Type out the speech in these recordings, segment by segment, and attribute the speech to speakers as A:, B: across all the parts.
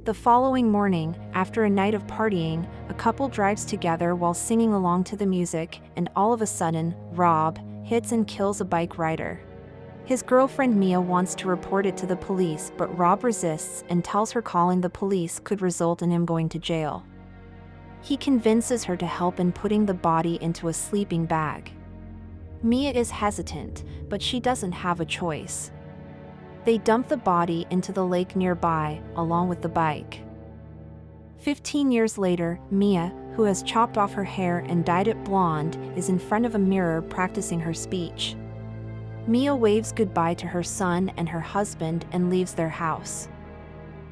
A: The following morning, after a night of partying, a couple drives together while singing along to the music, and all of a sudden, Rob hits and kills a bike rider. His girlfriend Mia wants to report it to the police, but Rob resists and tells her calling the police could result in him going to jail. He convinces her to help in putting the body into a sleeping bag. Mia is hesitant, but she doesn't have a choice. They dump the body into the lake nearby, along with the bike. 15 years later, Mia, who has chopped off her hair and dyed it blonde, is in front of a mirror practicing her speech. Mia waves goodbye to her son and her husband and leaves their house.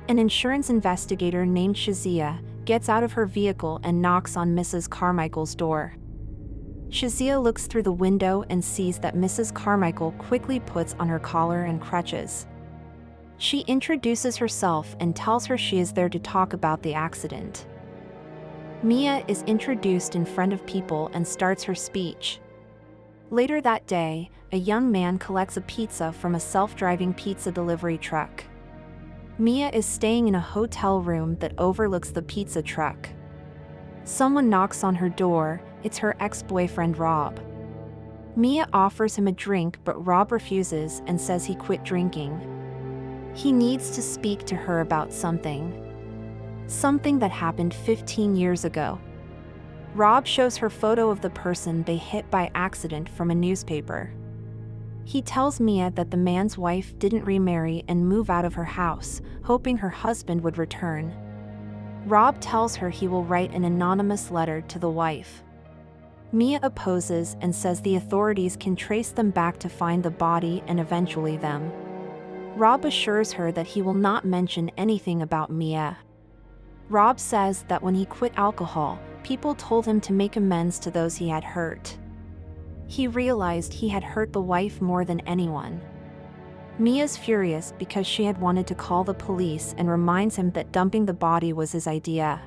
A: An insurance investigator named Shazia gets out of her vehicle and knocks on Mrs. Carmichael's door. Shazia looks through the window and sees that Mrs. Carmichael quickly puts on her collar and crutches. She introduces herself and tells her she is there to talk about the accident. Mia is introduced in front of people and starts her speech. Later that day, a young man collects a pizza from a self-driving pizza delivery truck. Mia is staying in a hotel room that overlooks the pizza truck. Someone knocks on her door. It's her ex-boyfriend Rob. Mia offers him a drink, but Rob refuses and says he quit drinking. He needs to speak to her about something that happened 15 years ago. Rob shows her photo of the person they hit by accident from a newspaper. He tells Mia that the man's wife didn't remarry and move out of her house, hoping her husband would return. Rob tells her he will write an anonymous letter to the wife. Mia opposes and says the authorities can trace them back to find the body and eventually them. Rob assures her that he will not mention anything about Mia. Rob says that when he quit alcohol, people told him to make amends to those he had hurt. He realized he had hurt the wife more than anyone. Mia's furious because she had wanted to call the police and reminds him that dumping the body was his idea.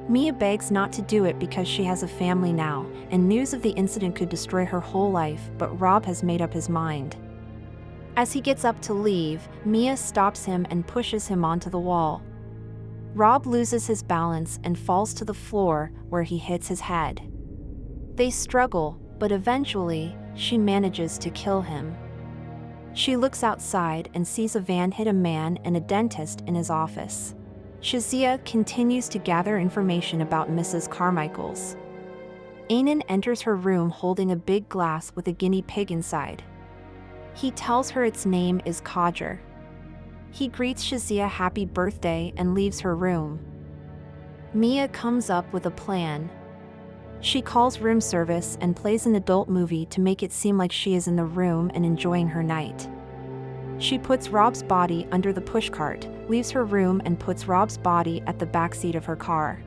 A: Mia begs not to do it because she has a family now, and news of the incident could destroy her whole life, but Rob has made up his mind. As he gets up to leave, Mia stops him and pushes him onto the wall. Rob loses his balance and falls to the floor, where he hits his head. They struggle, but eventually, she manages to kill him. She looks outside and sees a van hit a man and a dentist in his office. Shazia continues to gather information about Mrs. Carmichael's. Anan enters her room holding a big glass with a guinea pig inside. He tells her its name is Codger. He greets Shazia happy birthday and leaves her room. Mia comes up with a plan. She calls room service and plays an adult movie to make it seem like she is in the room and enjoying her night. She puts Rob's body under the pushcart, leaves her room and puts Rob's body at the backseat of her car.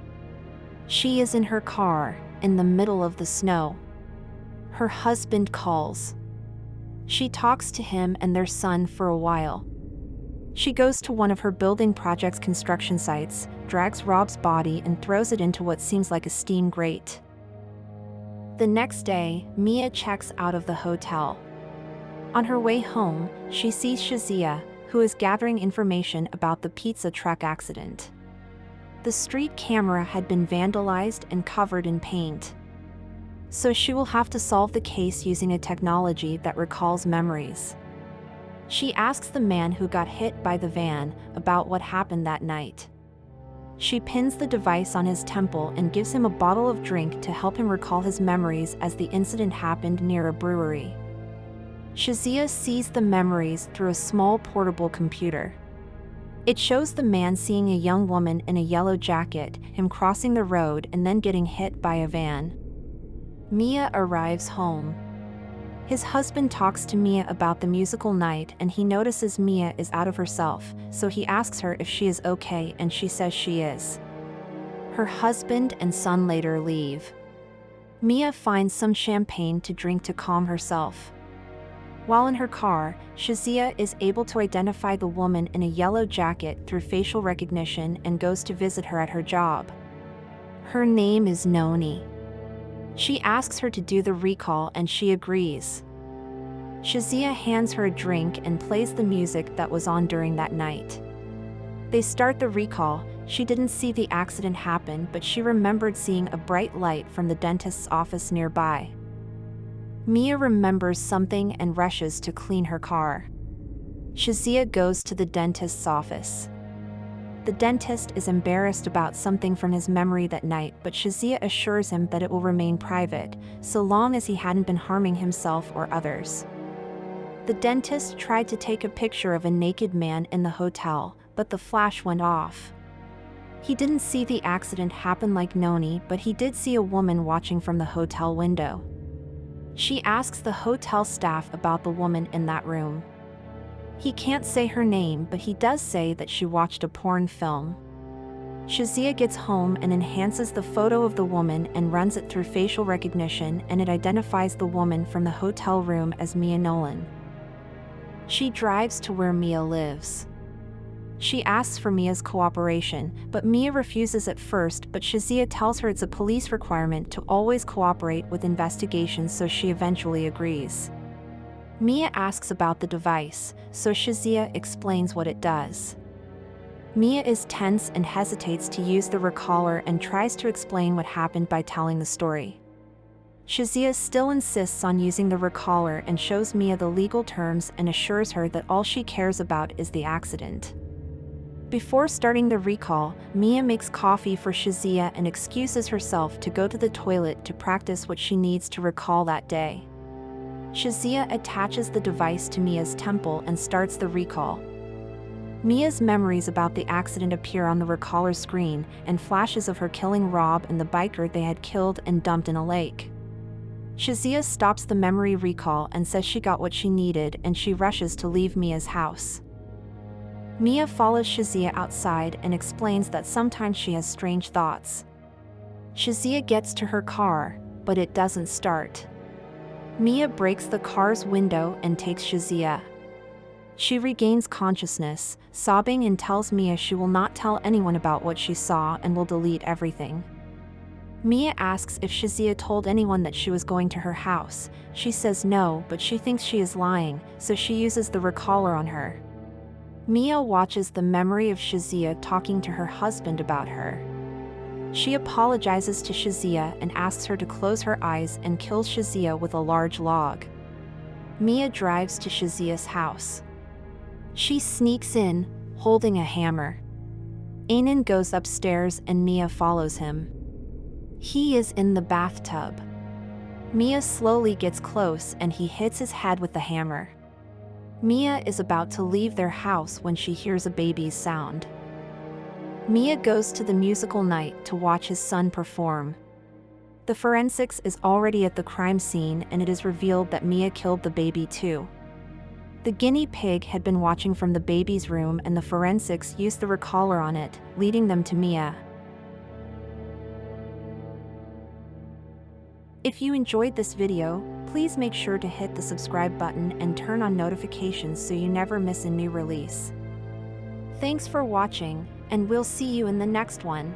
A: She is in her car, in the middle of the snow. Her husband calls. She talks to him and their son for a while. She goes to one of her building project's construction sites, drags Rob's body and throws it into what seems like a steam grate. The next day, Mia checks out of the hotel. On her way home, she sees Shazia, who is gathering information about the pizza truck accident. The street camera had been vandalized and covered in paint. So she will have to solve the case using a technology that recalls memories. She asks the man who got hit by the van about what happened that night. She pins the device on his temple and gives him a bottle of drink to help him recall his memories as the incident happened near a brewery. Shazia sees the memories through a small portable computer. It shows the man seeing a young woman in a yellow jacket, him crossing the road and then getting hit by a van. Mia arrives home. His husband talks to Mia about the musical night and he notices Mia is out of herself, so he asks her if she is okay and she says she is. Her husband and son later leave. Mia finds some champagne to drink to calm herself. While in her car, Shazia is able to identify the woman in a yellow jacket through facial recognition and goes to visit her at her job. Her name is Noni. She asks her to do the recall and she agrees. Shazia hands her a drink and plays the music that was on during that night. They start the recall. She didn't see the accident happen, but she remembered seeing a bright light from the dentist's office nearby. Mia remembers something and rushes to clean her car. Shazia goes to the dentist's office. The dentist is embarrassed about something from his memory that night, but Shazia assures him that it will remain private, so long as he hadn't been harming himself or others. The dentist tried to take a picture of a naked man in the hotel, but the flash went off. He didn't see the accident happen like Noni, but he did see a woman watching from the hotel window. She asks the hotel staff about the woman in that room. He can't say her name, but he does say that she watched a porn film. Shazia gets home and enhances the photo of the woman and runs it through facial recognition, and it identifies the woman from the hotel room as Mia Nolan. She drives to where Mia lives. She asks for Mia's cooperation, but Mia refuses at first, but Shazia tells her it's a police requirement to always cooperate with investigations, so she eventually agrees. Mia asks about the device, so Shazia explains what it does. Mia is tense and hesitates to use the recaller and tries to explain what happened by telling the story. Shazia still insists on using the recaller and shows Mia the legal terms and assures her that all she cares about is the accident. Before starting the recall, Mia makes coffee for Shazia and excuses herself to go to the toilet to practice what she needs to recall that day. Shazia attaches the device to Mia's temple and starts the recall. Mia's memories about the accident appear on the recaller screen, and flashes of her killing Rob and the biker they had killed and dumped in a lake. Shazia stops the memory recall and says she got what she needed, and she rushes to leave Mia's house. Mia follows Shazia outside and explains that sometimes she has strange thoughts. Shazia gets to her car, but it doesn't start. Mia breaks the car's window and takes Shazia. She regains consciousness, sobbing, and tells Mia she will not tell anyone about what she saw and will delete everything. Mia asks if Shazia told anyone that she was going to her house. She says no, but she thinks she is lying, so she uses the recaller on her. Mia watches the memory of Shazia talking to her husband about her. She apologizes to Shazia and asks her to close her eyes and kills Shazia with a large log. Mia drives to Shazia's house. She sneaks in, holding a hammer. Anan goes upstairs and Mia follows him. He is in the bathtub. Mia slowly gets close and he hits his head with the hammer. Mia is about to leave their house when she hears a baby's sound. Mia goes to the musical night to watch his son perform. The forensics is already at the crime scene, and it is revealed that Mia killed the baby too. The guinea pig had been watching from the baby's room, and the forensics used the recaller on it, leading them to Mia. If you enjoyed this video, please make sure to hit the subscribe button and turn on notifications so you never miss a new release. Thanks for watching, and we'll see you in the next one.